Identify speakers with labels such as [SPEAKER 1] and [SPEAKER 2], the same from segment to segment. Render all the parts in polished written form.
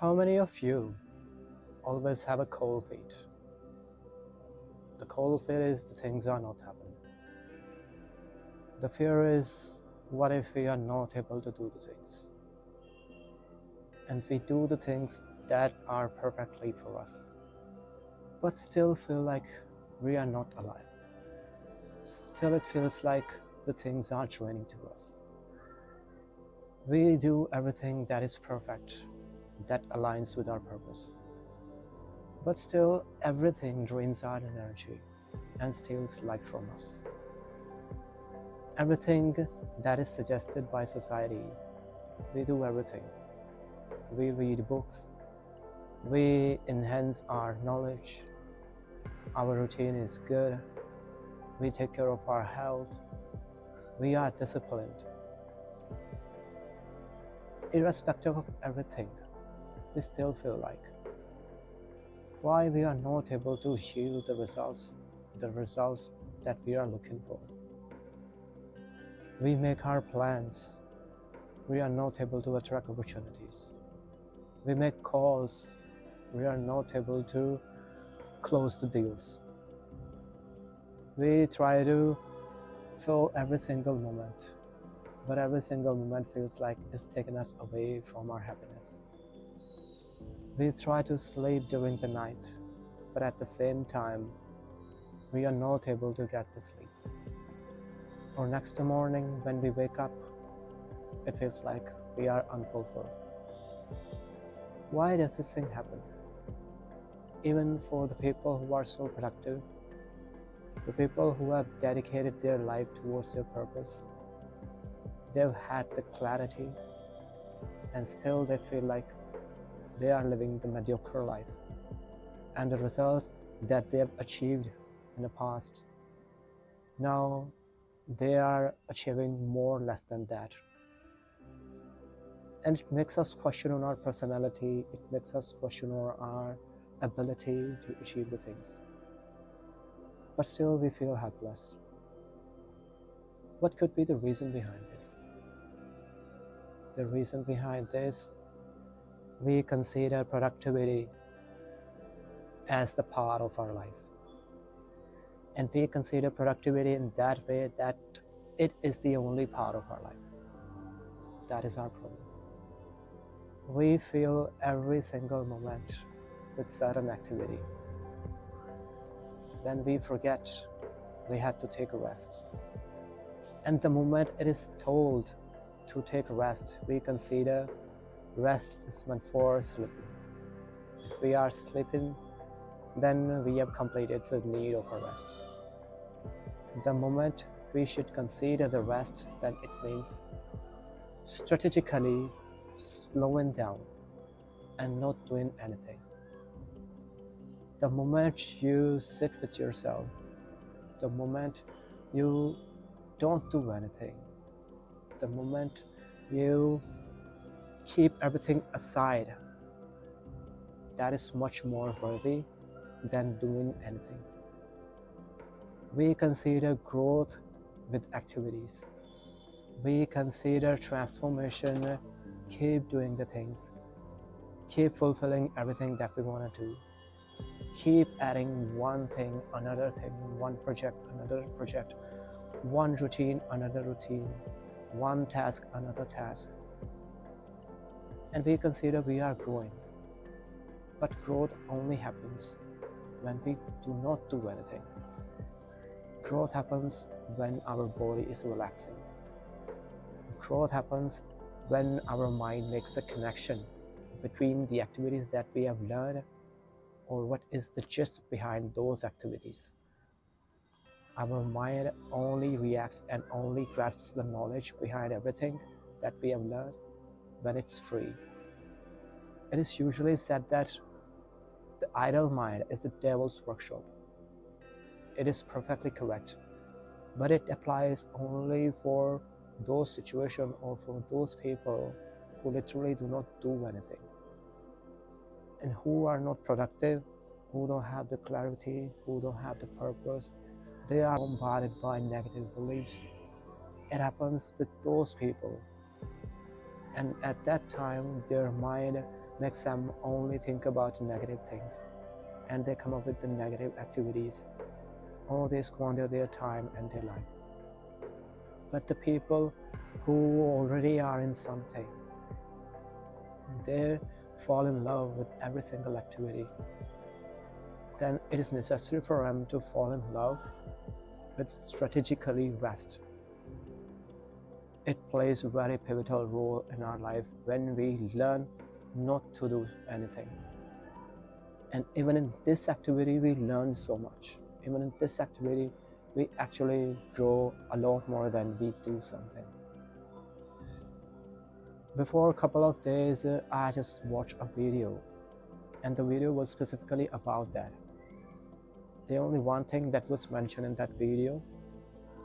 [SPEAKER 1] How many of you always have a cold feet? The cold feet is the things are not happening. The fear is, what if we are not able to do the things? And we do the things that are perfectly for us, but still feel like we are not alive. Still it feels like the things are draining to us. We do everything that is perfect, that aligns with our purpose. But still everything drains our energy and steals life from us. Everything that is suggested by society, we do everything. We read books, we enhance our knowledge, our routine is good, we take care of our health, we are disciplined. Irrespective of everything, we still feel like why we are not able to achieve the results that we are looking for. We make our plans, we are not able to attract opportunities. We make calls, we are not able to close the deals. We try to fill every single moment, but every single moment feels like it's taken us away from our happiness. We try to sleep during the night, but at the same time, we are not able to get the sleep. Or next morning, when we wake up, it feels like we are unfulfilled. Why does this thing happen? Even for the people who are so productive, the people who have dedicated their life towards their purpose, they've had the clarity, and still they feel like they are living the mediocre life. And the results that they have achieved in the past, now they are achieving more or less than that. And it makes us question on our personality, it makes us question on our ability to achieve the things. But still we feel helpless. What could be the reason behind this? The reason behind this, we consider productivity as the part of our life. And we consider productivity in that way that it is the only part of our life. That is our problem. We fill every single moment with certain activity. Then we forget we had to take a rest. And the moment it is told to take a rest, we consider rest is meant for sleeping. If we are sleeping, then we have completed the need of a rest. The moment we should consider the rest, then it means strategically slowing down and not doing anything. The moment you sit with yourself, the moment you don't do anything, the moment you keep everything aside, that is much more worthy than doing anything. We consider growth with activities. We consider transformation, keep doing the things, keep fulfilling everything that we want to do, keep adding one thing, another thing, one project, another project, one routine, another routine, one task, another task. And we consider we are growing. But growth only happens when we do not do anything. Growth happens when our body is relaxing. Growth happens when our mind makes a connection between the activities that we have learned or what is the gist behind those activities. Our mind only reacts and only grasps the knowledge behind everything that we have learned when it's free. It is usually said that the idle mind is the devil's workshop. It is perfectly correct, but it applies only for those situations or for those people who literally do not do anything and who are not productive, who don't have the clarity, who don't have the purpose. They are bombarded by negative beliefs. It happens with those people, and at that time their mind makes them only think about negative things, and they come up with the negative activities, or they squander their time and their life. But the people who already are in something, they fall in love with every single activity. Then it is necessary for them to fall in love with strategically rest. It plays a very pivotal role in our life when we learn not to do anything. And even in this activity, we learn so much. Even in this activity, we actually grow a lot more than we do something. Before a couple of days, I just watched a video, and the video was specifically about that. The only one thing that was mentioned in that video,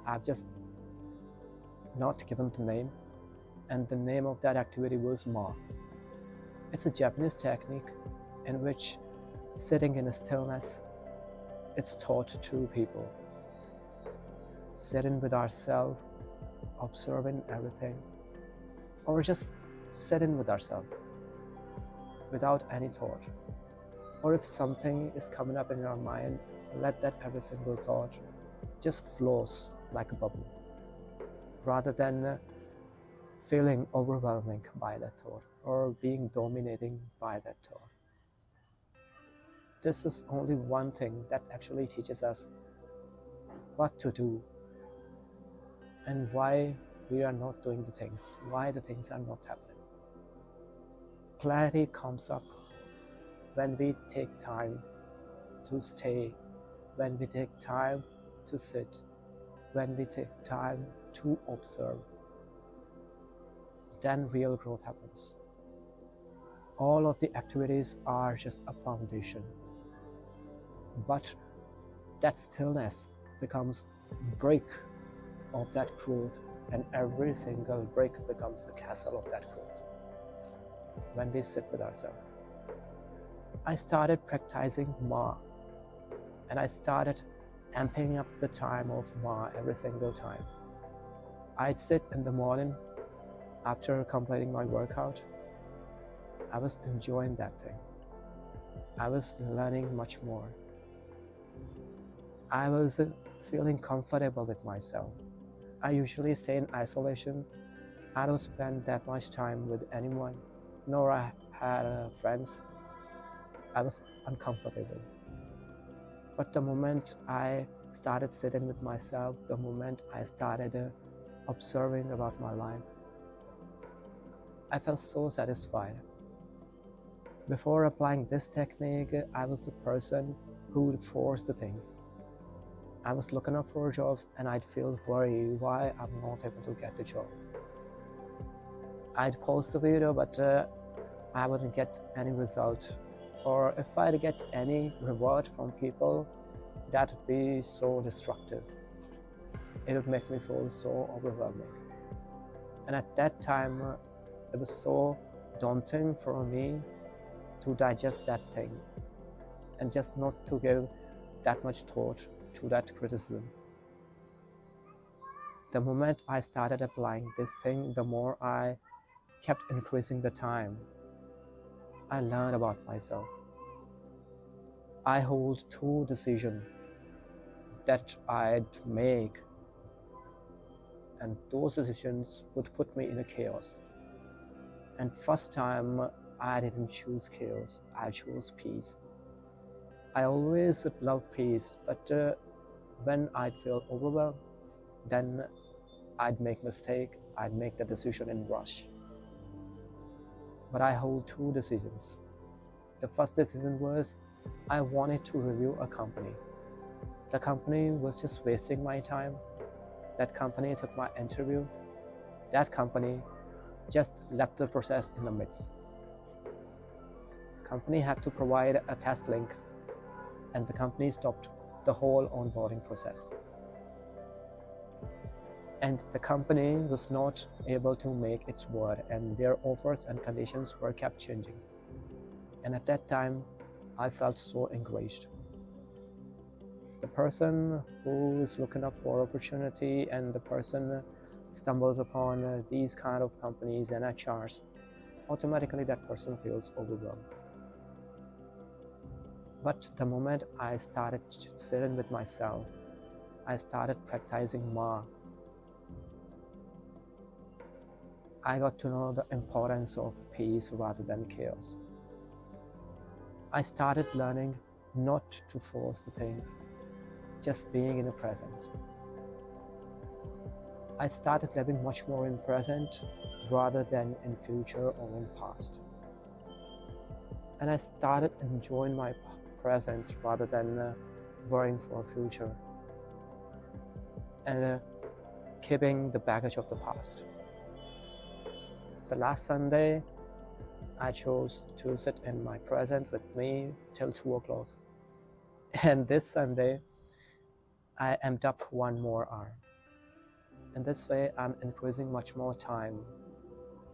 [SPEAKER 1] I've just not given the name, and the name of that activity was Ma. It's a Japanese technique in which sitting in a stillness, it's taught to people. Sitting with ourselves, observing everything, or just sitting with ourselves without any thought. Or if something is coming up in your mind, let that every single thought just flows like a bubble, rather than feeling overwhelming by that thought or being dominating by that thought. This is only one thing that actually teaches us what to do and why we are not doing the things, why the things are not happening. Clarity comes up when we take time to stay, when we take time to sit, when we take time to observe. Then real growth happens. All of the activities are just a foundation, but that stillness becomes brick of that growth, and every single brick becomes the castle of that growth when we sit with ourselves. I started practicing Ma, and I started amping up the time of Ma every single time. I'd sit in the morning after completing my workout. I was enjoying that thing. I was learning much more. I was feeling comfortable with myself. I usually stay in isolation. I don't spend that much time with anyone, nor I had friends. I was uncomfortable. But the moment I started sitting with myself, the moment I started observing about my life, I felt so satisfied. Before applying this technique, I was the person who would force the things. I was looking up for jobs and I'd feel worried why I'm not able to get the job. I'd post a video, but I wouldn't get any result. Or if I'd get any reward from people, that would be so destructive. It would make me feel so overwhelming. And at that time, it was so daunting for me to digest that thing and just not to give that much thought to that criticism. The moment I started applying this thing, the more I kept increasing the time. I learned about myself. I hold 2 decisions that I'd make, and those decisions would put me in a chaos. And first time, I didn't choose chaos, I chose peace. I always love peace, but when I'd feel overwhelmed, then I'd make mistake, I'd make the decision in rush. But I hold 2 decisions. The first decision was I wanted to review a company. The company was just wasting my time. That company took my interview. That company just left the process in the midst. Company had to provide a test link, and the company stopped the whole onboarding process. And the company was not able to make its word, and their offers and conditions were kept changing. And at that time, I felt so enraged. The person who is looking up for opportunity and the person stumbles upon these kind of companies and HRs, automatically that person feels overwhelmed. But the moment I started sitting with myself, I started practicing Ma, I got to know the importance of peace rather than chaos. I started learning not to force the things, just being in the present. I started living much more in present rather than in future or in past. And I started enjoying my present rather than worrying for future and keeping the baggage of the past. The last Sunday, I chose to sit in my present with me till 2 o'clock. And this Sunday, I amped up 1 more hour. In this way, I'm increasing much more time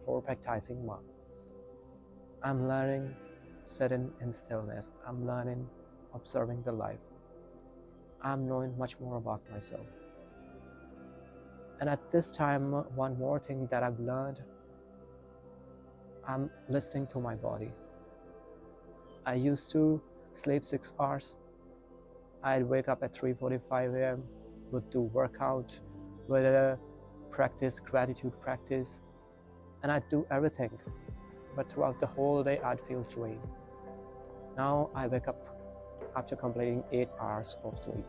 [SPEAKER 1] for practicing Ma. I'm learning sitting in stillness. I'm learning observing the life. I'm knowing much more about myself. And at this time, one more thing that I've learned, I'm listening to my body. I used to sleep 6 hours. I'd wake up at 3:45 a.m., would do workout, would practice gratitude practice, and I'd do everything. But throughout the whole day, I'd feel drained. Now I wake up after completing 8 hours of sleep.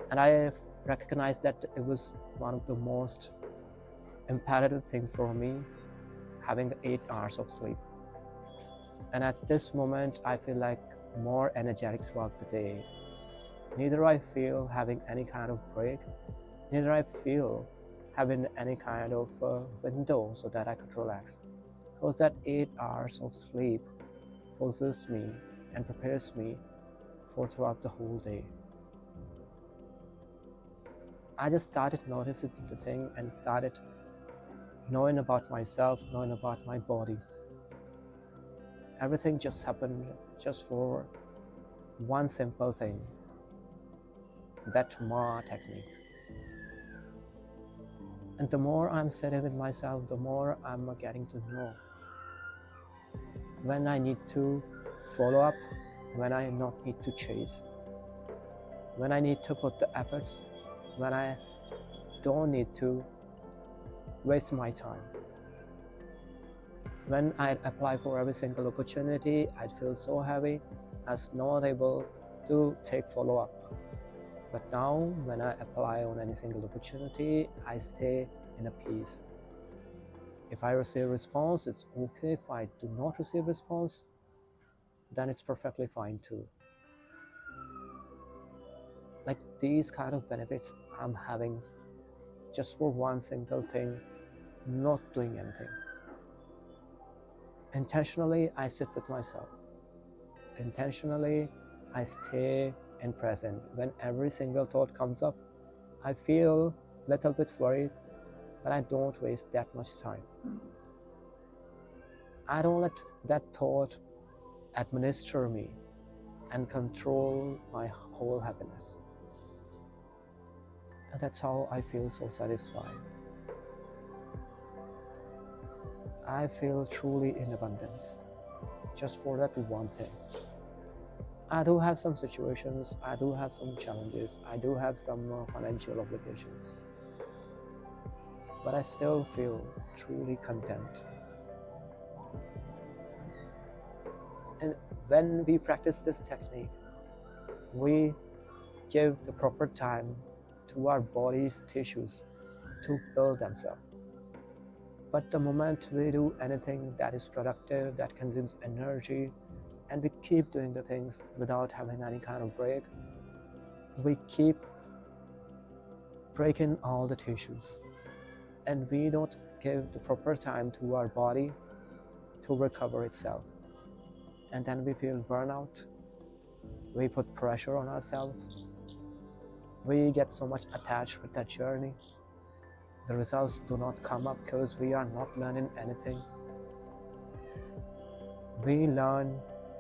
[SPEAKER 1] And I recognized that it was one of the most imperative things for me, having 8 hours of sleep. And at this moment, I feel like more energetic throughout the day. Neither I feel having any kind of break, neither I feel having any kind of window so that I could relax. Because that 8 hours of sleep fulfills me and prepares me for throughout the whole day. I just started noticing the thing and started knowing about myself, knowing about my bodies. Everything just happened just for one simple thing, that Ma technique. And the more I'm sitting with myself, the more I'm getting to know when I need to follow up, when I not need to chase, when I need to put the efforts, when I don't need to waste my time. When I'd apply for every single opportunity, I'd feel so heavy as not able to take follow-up. But now, when I apply on any single opportunity, I stay in a peace. If I receive response, it's okay. If I do not receive response, then it's perfectly fine too. Like these kind of benefits I'm having just for one single thing, not doing anything. Intentionally, I sit with myself. Intentionally, I stay in present. When every single thought comes up, I feel a little bit worried, but I don't waste that much time. I don't let that thought administer me and control my whole happiness. And that's how I feel so satisfied. I feel truly in abundance just for that one thing. I do have some situations, I do have some challenges, I do have some financial obligations, but I still feel truly content. And when we practice this technique, we give the proper time to our body's tissues to build themselves. But the moment we do anything that is productive, that consumes energy, and we keep doing the things without having any kind of break, we keep breaking all the tissues. And we don't give the proper time to our body to recover itself. And then we feel burnout, we put pressure on ourselves, we get so much attached with that journey. The results do not come up because we are not learning anything. We learn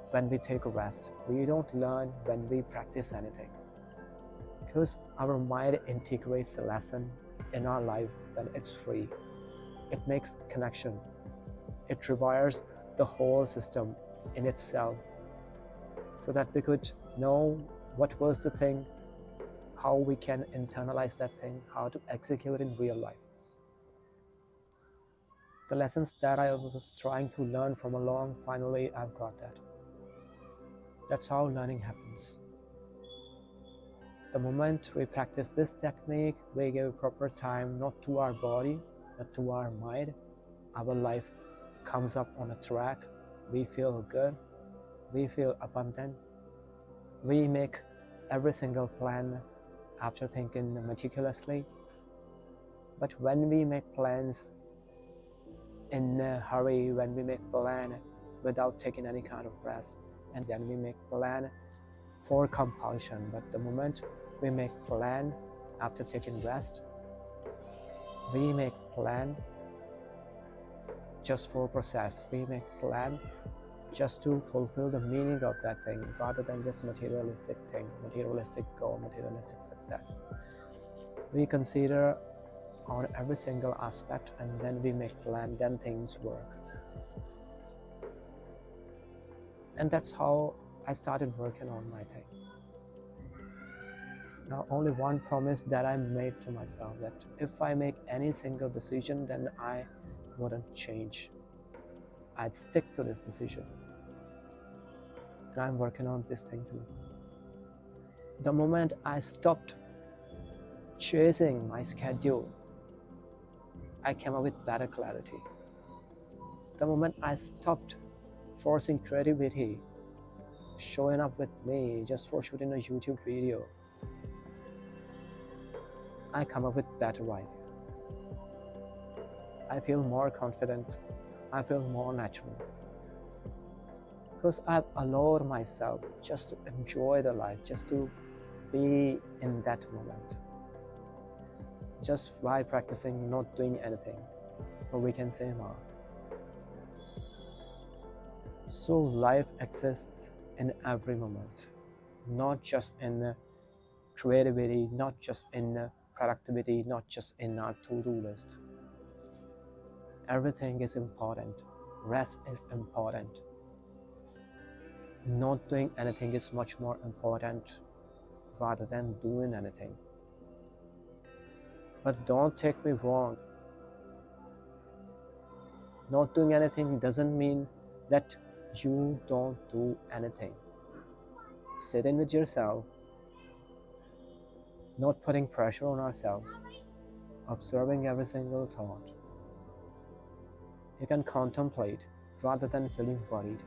[SPEAKER 1] when we take a rest. We don't learn when we practice anything. Because our mind integrates the lesson in our life when it's free. It makes connection. it rewires the whole system in itself, so that we could know what was the thing, how we can internalize that thing, how to execute in real life. The lessons that I was trying to learn from along, finally I've got that. That's how learning happens. The moment we practice this technique, we give proper time not to our body, but to our mind. Our life comes up on a track. We feel good. We feel abundant. We make every single plan after thinking meticulously. But when we make plans in a hurry, when we make plan without taking any kind of rest, and then we make plan for compulsion. But the moment we make plan after taking rest, we make plan just for process. We make plan just to fulfill the meaning of that thing, rather than just materialistic thing, materialistic goal, materialistic success. We consider on every single aspect, and then we make plan, then things work. And that's how I started working on my thing. Now, only one promise that I made to myself, that if I make any single decision, then I wouldn't change. I'd stick to this decision. And I'm working on this thing too. The moment I stopped chasing my schedule, I came up with better clarity. The moment I stopped forcing creativity, showing up with me just for shooting a YouTube video, I come up with better idea. I feel more confident. I feel more natural. Because I've allowed myself just to enjoy the life, just to be in that moment. Just by practicing not doing anything, or we can say more. So life exists in every moment, not just in creativity, not just in productivity, not just in our to-do list. Everything is important. Rest is important. Not doing anything is much more important rather than doing anything. But don't take me wrong. Not doing anything doesn't mean that you don't do anything. Sitting with yourself, not putting pressure on ourselves, observing every single thought. You can contemplate rather than feeling worried.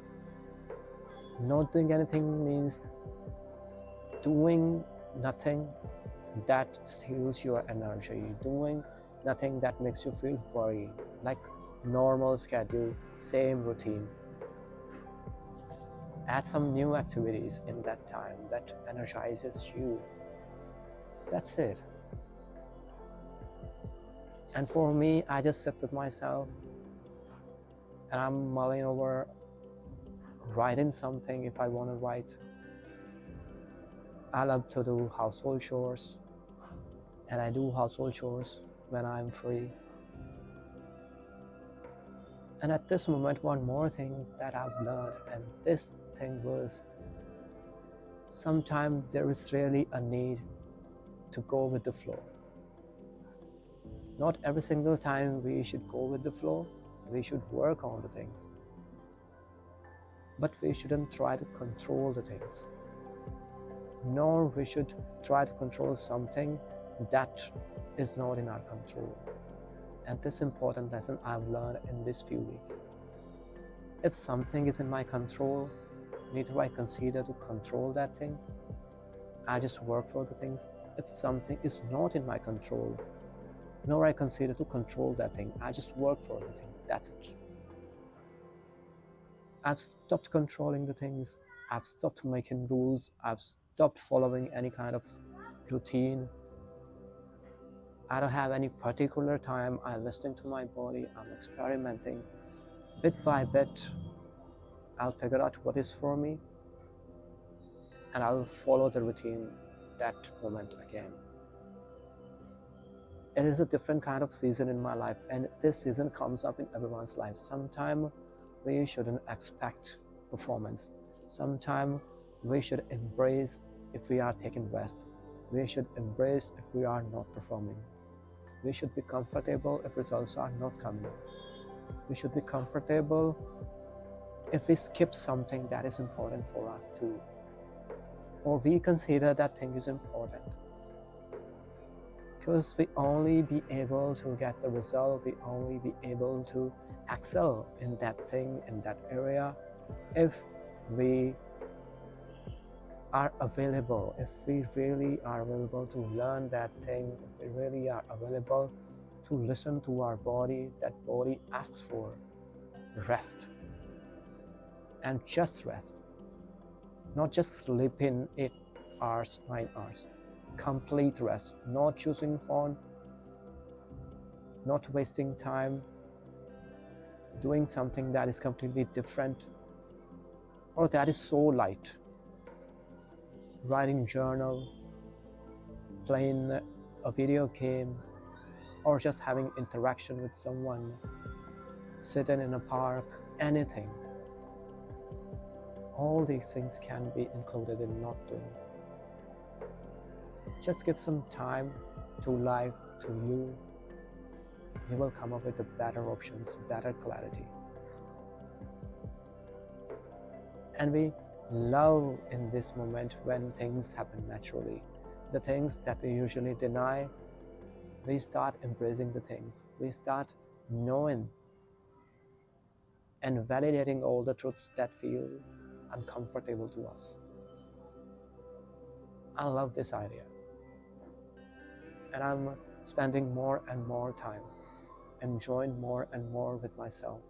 [SPEAKER 1] Not doing anything means doing nothing that steals your energy, doing nothing that makes you feel worried, like normal schedule, same routine. Add some new activities in that time that energizes you. That's it. And for me, I just sit with myself and I'm mulling over writing something if I want to write. I love to do household chores, and I do household chores when I'm free. And at this moment, one more thing that I've learned, and this thing was, sometimes there is really a need to go with the flow. Not every single time we should go with the flow, we should work on the things. But we shouldn't try to control the things. Nor we should try to control something that is not in our control. And this important lesson I've learned in these few weeks. If something is in my control, neither I consider to control that thing. I just work for the things. If something is not in my control, nor I consider to control that thing, I just work for the thing. That's it. I've stopped controlling the things. I've stopped making rules. I've stopped following any kind of routine. I don't have any particular time. I'm listening to my body. I'm experimenting. Bit by bit, I'll figure out what is for me, and I'll follow the routine that moment again. It is a different kind of season in my life, and this season comes up in everyone's life. Sometimes we shouldn't expect performance. Sometimes we should embrace if we are taking rest. We should embrace if we are not performing. We should be comfortable if results are not coming. We should be comfortable if we skip something that is important for us too, or we consider that thing is important. Because we only be able to get the result, we only be able to excel in that thing, in that area, if we are available, if we really are available to learn that thing, if we really are available to listen to our body. That body asks for rest, and just rest, not just sleep in 8 hours, 9 hours. Complete rest, not choosing phone, not wasting time doing something that is completely different or that is so light. Writing journal, playing a video game, or just having interaction with someone, sitting in a park, anything. All these things can be included in not doing. Just give some time to life, to you. You will come up with the better options, better clarity. And we love in this moment when things happen naturally. The things that we usually deny, we start embracing the things. We start knowing and validating all the truths that feel uncomfortable to us. I love this idea. And I'm spending more and more time, enjoying more and more with myself.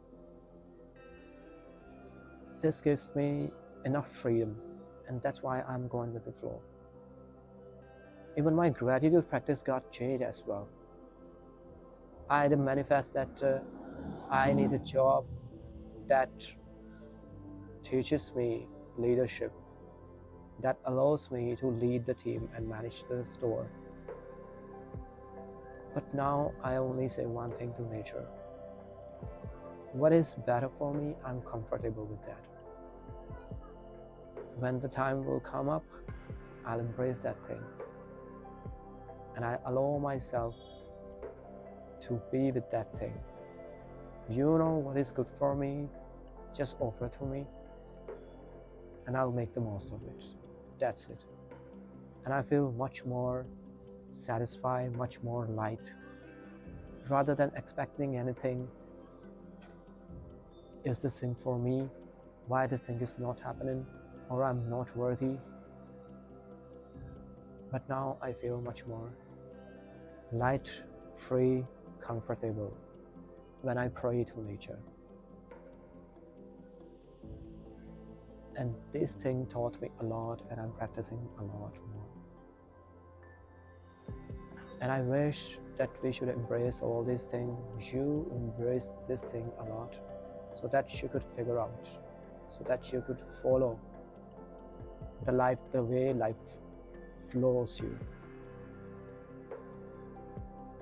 [SPEAKER 1] This gives me enough freedom, and that's why I'm going with the flow. Even my gratitude practice got changed as well. I did manifest that I need a job that teaches me leadership, that allows me to lead the team and manage the store. But now I only say one thing to nature. What is better for me, I'm comfortable with that. When the time will come up, I'll embrace that thing. And I allow myself to be with that thing. You know what is good for me, just offer it to me, and I'll make the most of it. That's it. And I feel much more satisfied, much more light. Rather than expecting anything, is this thing for me? Why this thing is not happening? Or I'm not worthy? But now I feel much more light, free, comfortable when I pray to nature. And this thing taught me a lot, and I'm practicing a lot more. And I wish that we should embrace all these things. You embrace this thing a lot, so that you could figure out, so that you could follow the way life flows you.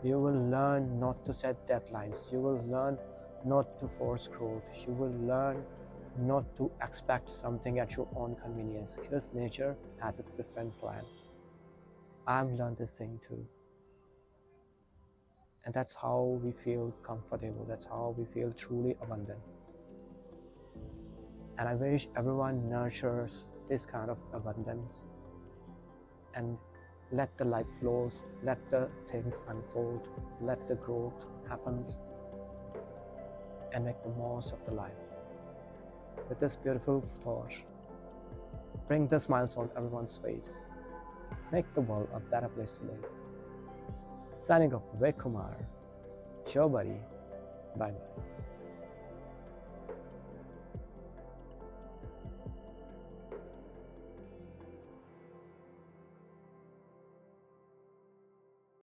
[SPEAKER 1] You will learn not to set deadlines. You will learn not to force growth. You will learn not to expect something at your own convenience, because nature has its different plan. I've learned this thing too. And that's how we feel comfortable. That's how we feel truly abundant. And I wish everyone nurtures this kind of abundance and let the life flows, let the things unfold, let the growth happens, and make the most of the life. With this beautiful thought, bring the smiles on everyone's face. Make the world a better place to live. Signing off, Vivek Kumar. Ciao, buddy. Bye-bye.